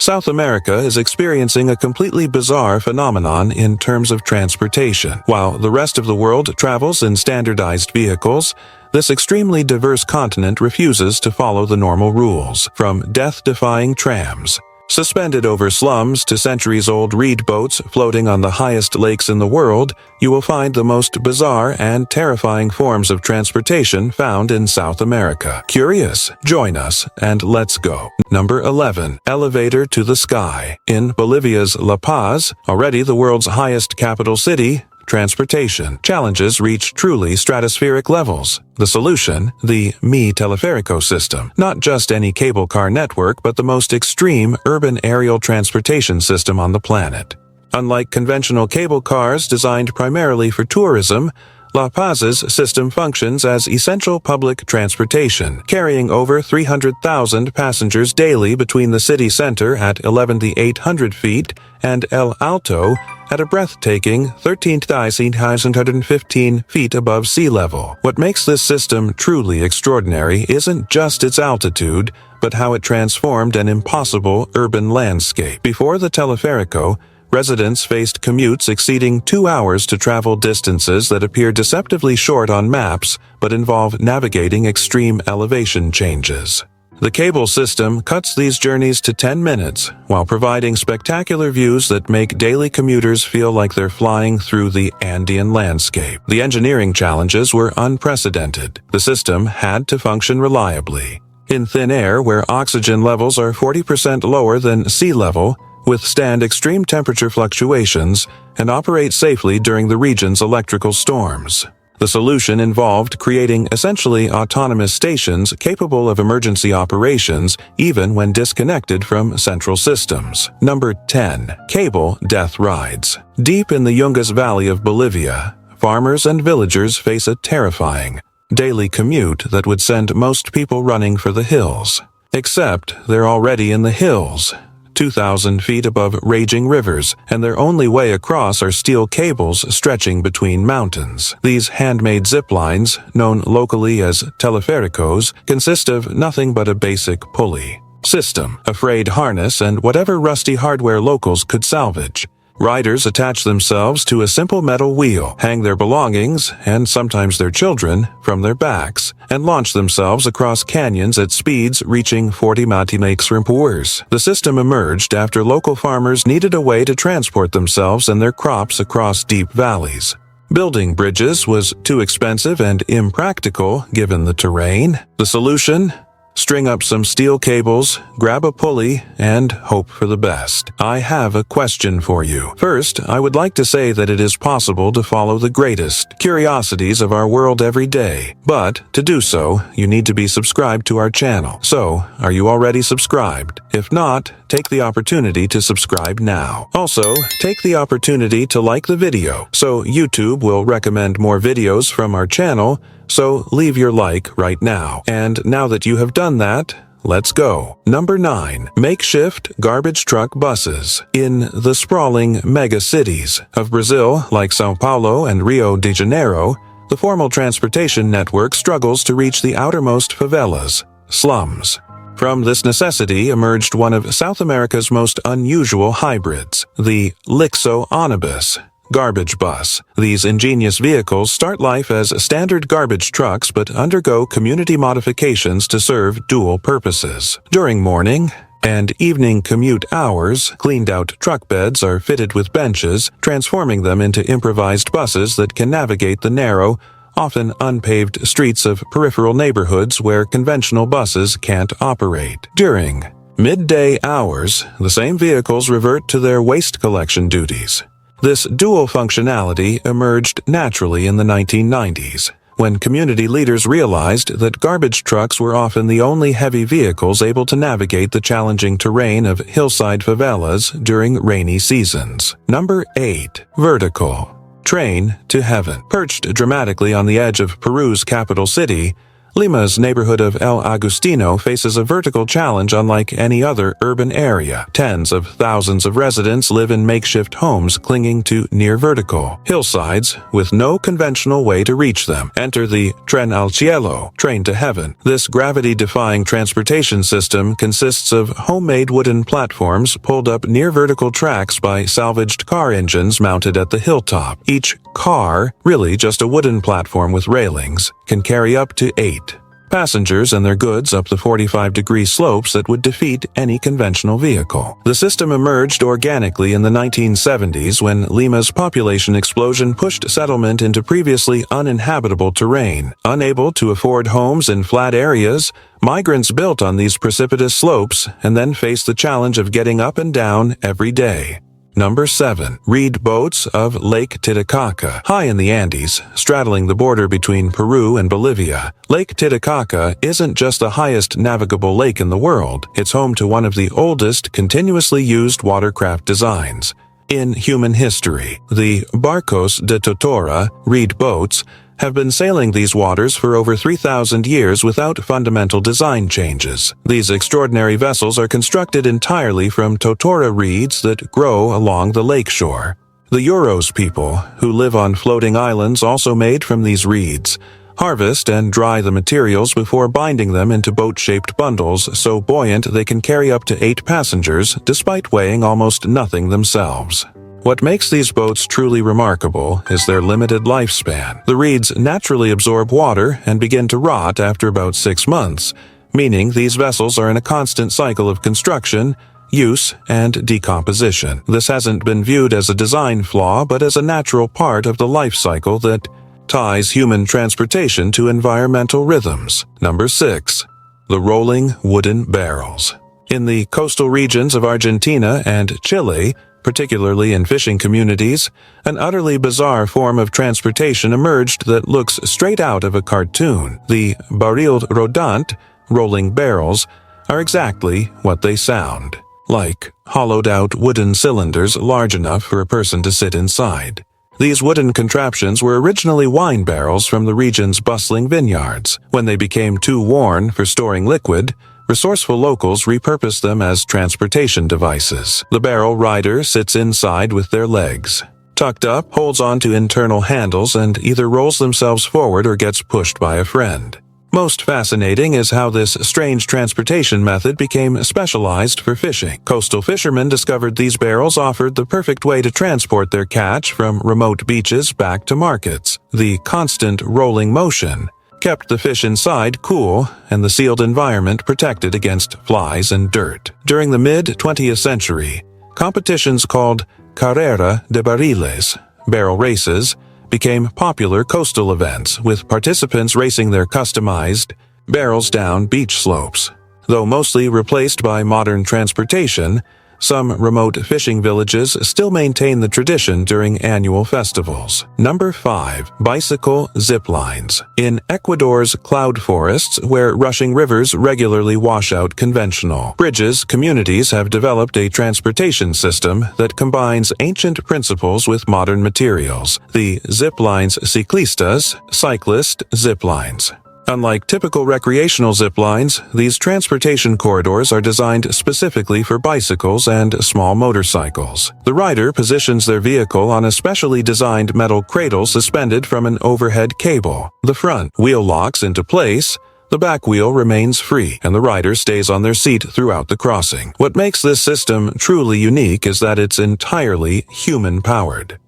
South America is experiencing a completely bizarre phenomenon in terms of transportation. While the rest of the world travels in standardized vehicles, this extremely diverse continent refuses to follow the normal rules, from death-defying trams suspended over slums to centuries-old reed boats floating on the highest lakes in the world. You will find the most bizarre and terrifying forms of transportation found in South America. Curious? Join us and let's go. Number 11. Elevator to the sky. In Bolivia's La Paz, already the world's highest capital city, transportation challenges reach truly stratospheric levels. The solution? The Mi Teleférico system. Not just any cable car network, but the most extreme urban aerial transportation system on the planet. Unlike conventional cable cars designed primarily for tourism, La Paz's system functions as essential public transportation, carrying over 300,000 passengers daily between the city center at 11,800 feet and El Alto at a breathtaking 13,715 feet above sea level. What makes this system truly extraordinary isn't just its altitude, but how it transformed an impossible urban landscape. Before the Teleférico, residents faced commutes exceeding 2 hours to travel distances that appear deceptively short on maps but involve navigating extreme elevation changes. The cable system cuts these journeys to 10 minutes, while providing spectacular views that make daily commuters feel like they're flying through the Andean landscape. The engineering challenges were unprecedented. The system had to function reliably. In thin air, where oxygen levels are 40% lower than sea level, withstand extreme temperature fluctuations, and operate safely during the region's electrical storms. The solution involved creating essentially autonomous stations capable of emergency operations even when disconnected from central systems. Number 10. Cable death rides. Deep in the Yungas Valley of Bolivia, farmers and villagers face a terrifying daily commute that would send most people running for the hills. Except they're already in the hills, 2,000 feet above raging rivers, and their only way across are steel cables stretching between mountains. These handmade zip lines, known locally as teleféricos, consist of nothing but a basic pulley system, a frayed harness, and whatever rusty hardware locals could salvage. Riders attach themselves to a simple metal wheel, hang their belongings, and sometimes their children, from their backs, and launch themselves across canyons at speeds reaching 40 km/h. The system emerged after local farmers needed a way to transport themselves and their crops across deep valleys. Building bridges was too expensive and impractical given the terrain. The solution? String up some steel cables, grab a pulley, and hope for the best. I have a question for you. First, I would like to say that it is possible to follow the greatest curiosities of our world every day. But to do so, you need to be subscribed to our channel. So, are you already subscribed? If not, take the opportunity to subscribe now. Also, take the opportunity to like the video, so YouTube will recommend more videos from our channel. So leave your like right now. And now that you have done that, let's go. Number 9. Makeshift garbage truck buses. In the sprawling mega cities of Brazil, like São Paulo and Rio de Janeiro, the formal transportation network struggles to reach the outermost favelas, slums. From this necessity emerged one of South America's most unusual hybrids, the Lixo-Onibus garbage bus. These ingenious vehicles start life as standard garbage trucks but undergo community modifications to serve dual purposes. During morning and evening commute hours, cleaned-out truck beds are fitted with benches, transforming them into improvised buses that can navigate the narrow, often unpaved streets of peripheral neighborhoods where conventional buses can't operate. During midday hours, the same vehicles revert to their waste collection duties. This dual functionality emerged naturally in the 1990s, when community leaders realized that garbage trucks were often the only heavy vehicles able to navigate the challenging terrain of hillside favelas during rainy seasons. Number 8. Vertical train to heaven. Perched dramatically on the edge of Peru's capital city, Lima's neighborhood of El Agustino faces a vertical challenge unlike any other urban area. Tens of thousands of residents live in makeshift homes clinging to near-vertical hillsides with no conventional way to reach them. Enter the Tren al Cielo, train to heaven. This gravity-defying transportation system consists of homemade wooden platforms pulled up near-vertical tracks by salvaged car engines mounted at the hilltop. Each car, really just a wooden platform with railings, can carry up to 8 passengers and their goods up the 45-degree slopes that would defeat any conventional vehicle. The system emerged organically in the 1970s when Lima's population explosion pushed settlement into previously uninhabitable terrain. Unable to afford homes in flat areas, migrants built on these precipitous slopes and then faced the challenge of getting up and down every day. Number 7. Reed boats of Lake Titicaca. High in the Andes, straddling the border between Peru and Bolivia, Lake Titicaca isn't just the highest navigable lake in the world, it's home to one of the oldest continuously used watercraft designs in human history. The Barcos de Totora, reed boats, have been sailing these waters for over 3,000 years without fundamental design changes. These extraordinary vessels are constructed entirely from totora reeds that grow along the lakeshore. The Euros people, who live on floating islands also made from these reeds, harvest and dry the materials before binding them into boat-shaped bundles so buoyant they can carry up to 8 passengers despite weighing almost nothing themselves. What makes these boats truly remarkable is their limited lifespan. The reeds naturally absorb water and begin to rot after about 6 months, meaning these vessels are in a constant cycle of construction, use, and decomposition. This hasn't been viewed as a design flaw, but as a natural part of the life cycle that ties human transportation to environmental rhythms. Number 6. The rolling wooden barrels. In the coastal regions of Argentina and Chile, particularly in fishing communities, an utterly bizarre form of transportation emerged that looks straight out of a cartoon. The barril rodante, rolling barrels, are exactly what they sound, like hollowed-out wooden cylinders large enough for a person to sit inside. These wooden contraptions were originally wine barrels from the region's bustling vineyards. When they became too worn for storing liquid, resourceful locals repurposed them as transportation devices. The barrel rider sits inside with their legs tucked up, holds onto internal handles, and either rolls themselves forward or gets pushed by a friend. Most fascinating is how this strange transportation method became specialized for fishing. Coastal fishermen discovered these barrels offered the perfect way to transport their catch from remote beaches back to markets. The constant rolling motion kept the fish inside cool and the sealed environment protected against flies and dirt. During the mid-20th century, competitions called Carrera de Barriles, barrel races, became popular coastal events, with participants racing their customized barrels down beach slopes. Though mostly replaced by modern transportation, some remote fishing villages still maintain the tradition during annual festivals. Number 5. Bicycle zip lines. In Ecuador's cloud forests, where rushing rivers regularly wash out conventional bridges, communities have developed a transportation system that combines ancient principles with modern materials. The zip lines ciclistas, cyclist zip lines. Unlike typical recreational zip lines, these transportation corridors are designed specifically for bicycles and small motorcycles. The rider positions their vehicle on a specially designed metal cradle suspended from an overhead cable. The front wheel locks into place, the back wheel remains free, and the rider stays on their seat throughout the crossing. What makes this system truly unique is that it's entirely human-powered.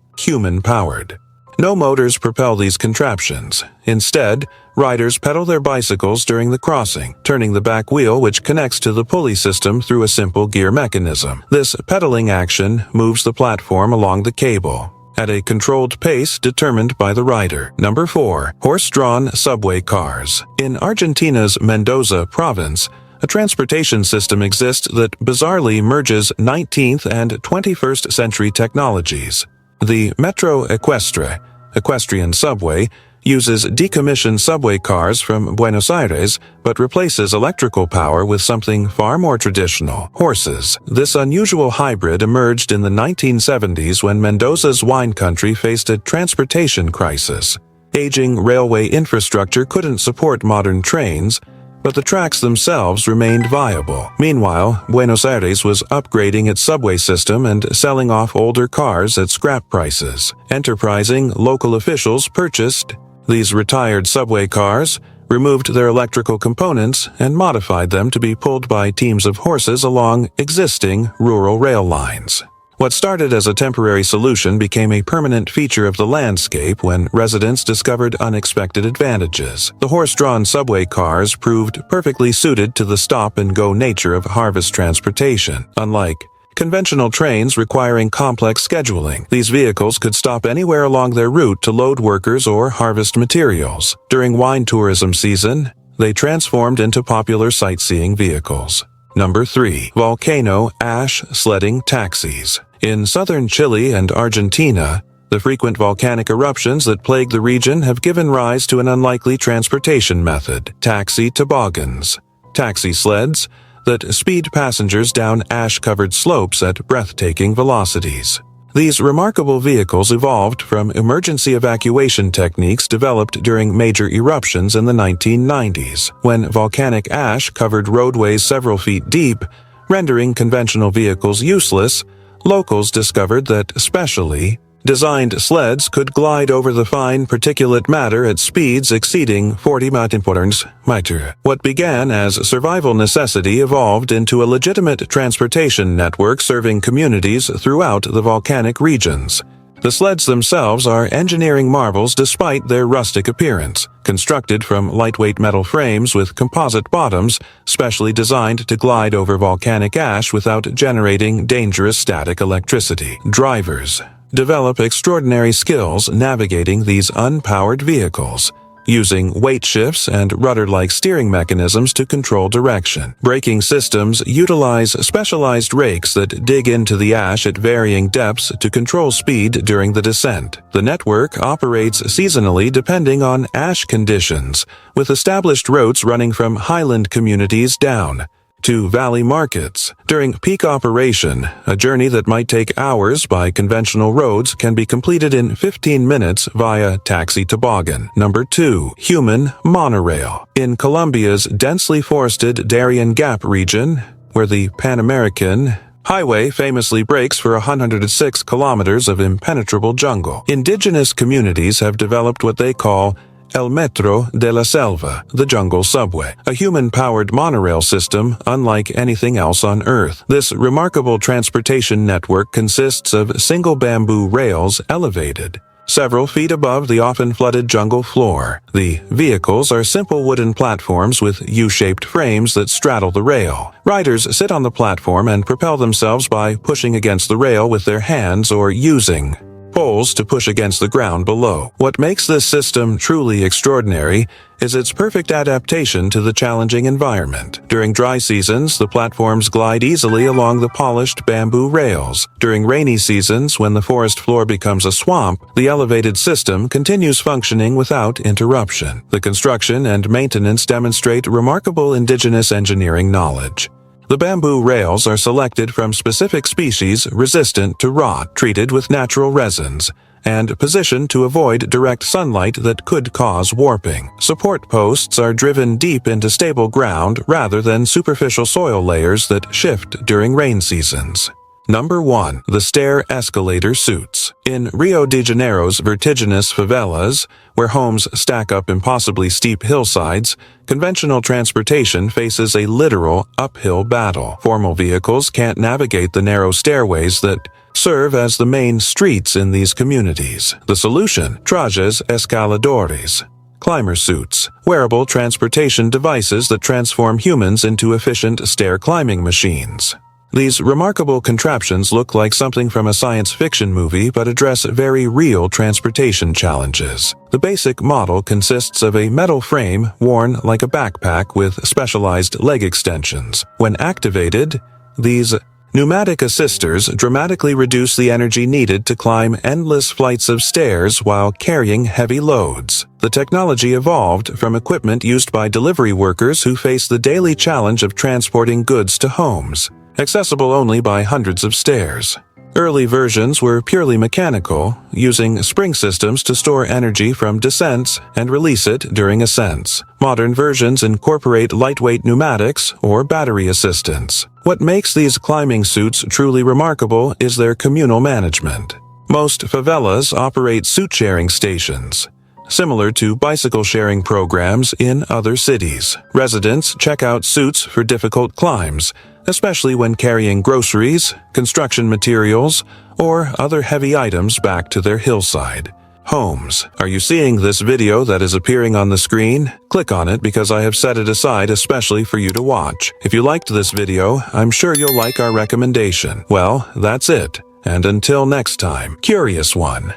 No motors propel these contraptions. Instead, riders pedal their bicycles during the crossing, turning the back wheel which connects to the pulley system through a simple gear mechanism. This pedaling action moves the platform along the cable at a controlled pace determined by the rider. Number 4. Horse-drawn subway cars. In Argentina's Mendoza province, a transportation system exists that bizarrely merges 19th and 21st century technologies. The Metro Equestre, equestrian subway, uses decommissioned subway cars from Buenos Aires but replaces electrical power with something far more traditional: horses. This unusual hybrid emerged in the 1970s when Mendoza's wine country faced a transportation crisis. Aging railway infrastructure couldn't support modern trains, but the tracks themselves remained viable. Meanwhile, Buenos Aires was upgrading its subway system and selling off older cars at scrap prices. Enterprising local officials purchased these retired subway cars, removed their electrical components, and modified them to be pulled by teams of horses along existing rural rail lines. What started as a temporary solution became a permanent feature of the landscape when residents discovered unexpected advantages. The horse-drawn subway cars proved perfectly suited to the stop-and-go nature of harvest transportation. Unlike conventional trains requiring complex scheduling, these vehicles could stop anywhere along their route to load workers or harvest materials. During wine tourism season, they transformed into popular sightseeing vehicles. Number 3. Volcano ash sledding taxis. In southern Chile and Argentina, the frequent volcanic eruptions that plague the region have given rise to an unlikely transportation method: taxi toboggans, taxi sleds that speed passengers down ash-covered slopes at breathtaking velocities. These remarkable vehicles evolved from emergency evacuation techniques developed during major eruptions in the 1990s, when volcanic ash covered roadways several feet deep, rendering conventional vehicles useless. Locals discovered that specially designed sleds could glide over the fine particulate matter at speeds exceeding 40 mph. What began as survival necessity evolved into a legitimate transportation network serving communities throughout the volcanic regions. The sleds themselves are engineering marvels despite their rustic appearance, constructed from lightweight metal frames with composite bottoms, specially designed to glide over volcanic ash without generating dangerous static electricity. Drivers develop extraordinary skills navigating these unpowered vehicles, using weight shifts and rudder-like steering mechanisms to control direction. Braking systems utilize specialized rakes that dig into the ash at varying depths to control speed during the descent. The network operates seasonally depending on ash conditions, with established routes running from highland communities down to valley markets. During peak operation, a journey that might take hours by conventional roads can be completed in 15 minutes via taxi toboggan. Number 2. Human monorail. In Colombia's densely forested Darien Gap region, where the Pan American Highway famously breaks for 106 kilometers of impenetrable jungle, indigenous communities have developed what they call El Metro de la Selva, the jungle subway, a human-powered monorail system unlike anything else on Earth. This remarkable transportation network consists of single bamboo rails elevated several feet above the often flooded jungle floor. The vehicles are simple wooden platforms with U-shaped frames that straddle the rail. Riders sit on the platform and propel themselves by pushing against the rail with their hands or using poles to push against the ground below. What makes this system truly extraordinary is its perfect adaptation to the challenging environment. During dry seasons, the platforms glide easily along the polished bamboo rails. During rainy seasons, when the forest floor becomes a swamp, the elevated system continues functioning without interruption. The construction and maintenance demonstrate remarkable indigenous engineering knowledge. The bamboo rails are selected from specific species resistant to rot, treated with natural resins, and positioned to avoid direct sunlight that could cause warping. Support posts are driven deep into stable ground rather than superficial soil layers that shift during rain seasons. Number 1. The stair escalator suits. In Rio de Janeiro's vertiginous favelas, where homes stack up impossibly steep hillsides, conventional transportation faces a literal uphill battle. Formal vehicles can't navigate the narrow stairways that serve as the main streets in these communities. The solution: trajes escaladores, climber suits, wearable transportation devices that transform humans into efficient stair-climbing machines. These remarkable contraptions look like something from a science fiction movie but address very real transportation challenges. The basic model consists of a metal frame worn like a backpack with specialized leg extensions. When activated, these pneumatic assisters dramatically reduce the energy needed to climb endless flights of stairs while carrying heavy loads. The technology evolved from equipment used by delivery workers who face the daily challenge of transporting goods to homes, accessible only by hundreds of stairs. Early versions were purely mechanical, using spring systems to store energy from descents and release it during ascents. Modern versions incorporate lightweight pneumatics or battery assistance. What makes these climbing suits truly remarkable is their communal management. Most favelas operate suit-sharing stations, similar to bicycle-sharing programs in other cities. Residents check out suits for difficult climbs, especially when carrying groceries, construction materials, or other heavy items back to their hillside. Homes. Are you seeing this video that is appearing on the screen? Click on it because I have set it aside especially for you to watch. If you liked this video, I'm sure you'll like our recommendation. Well, that's it. And until next time, Curious One.